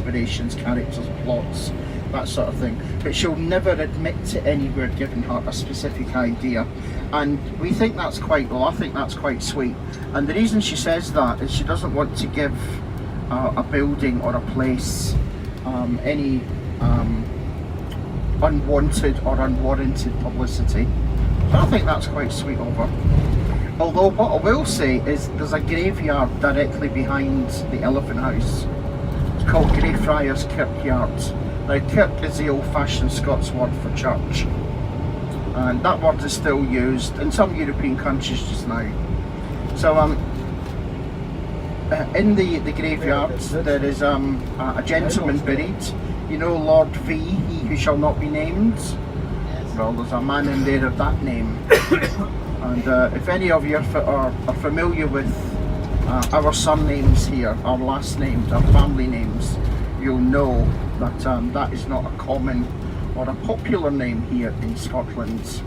inspirations, characters, plots, that sort of thing. But she'll never admit to anywhere giving her a specific idea. And we think that's quite, well, I think that's quite sweet. And the reason she says that is she doesn't want to give a building or a place any unwanted or unwarranted publicity. So I think that's quite sweet of her. Although what I will say is there's a graveyard directly behind the Elephant House. It's called Greyfriars Kirkyard. Now, kirk is the old-fashioned Scots word for church, and that word is still used in some European countries just now. So in the graveyard there is a gentleman buried. You know Lord V, he who shall not be named? Well, there's a man in there of that name. And if any of you are familiar with our surnames here, our last names, our family names, you'll know that that is not a common or a popular name here in Scotland.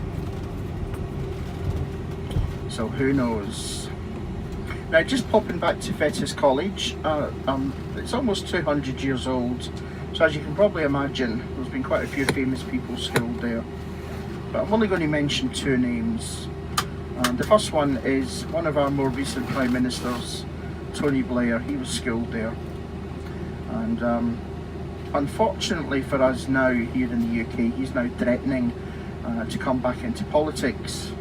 So who knows? Now, just popping back to Fettes College, it's almost 200 years old, so as you can probably imagine, there's been quite a few famous people schooled there. But I'm only going to mention two names. The first one is one of our more recent Prime Ministers, Tony Blair. He was schooled there. And unfortunately for us now here in the UK, he's now threatening to come back into politics.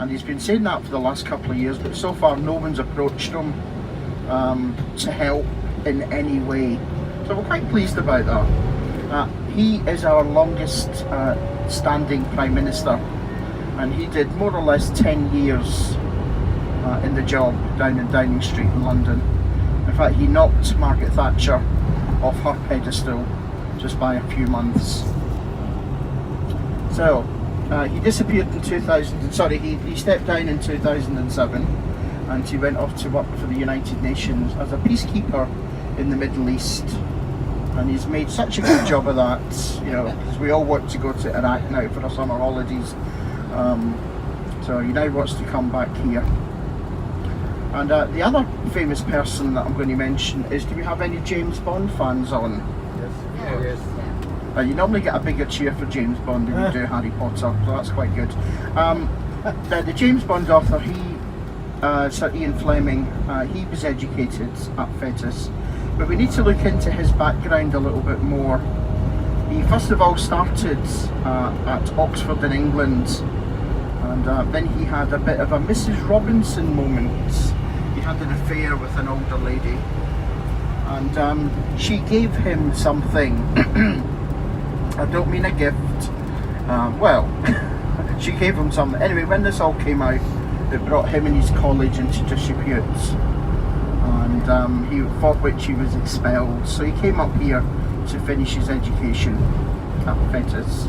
And he's been saying that for the last couple of years, but so far no one's approached him to help in any way. So we're quite pleased about that. He is our longest standing Prime Minister, and he did more or less 10 years in the job down in Downing Street in London. In fact, he knocked Margaret Thatcher off her pedestal just by a few months. So he disappeared in he stepped down in 2007, and he went off to work for the United Nations as a peacekeeper in the Middle East. And he's made such a good job of that, you know, because we all want to go to Iraq now for our summer holidays. So he now wants to come back here. And the other famous person that I'm going to mention is, do we have any James Bond fans on? Yes. You normally get a bigger cheer for James Bond than you do Harry Potter, so that's quite good. The James Bond author, Sir Ian Fleming, he was educated at Fettes, but we need to look into his background a little bit more. He first of all started at Oxford in England, and then he had a bit of a Mrs. Robinson moment. He had an affair with an older lady, and she gave him something. I don't mean a gift, well, she gave him something. Anyway, when this all came out, it brought him and his college into disrepute, and for which he was expelled. So he came up here to finish his education at Fettes.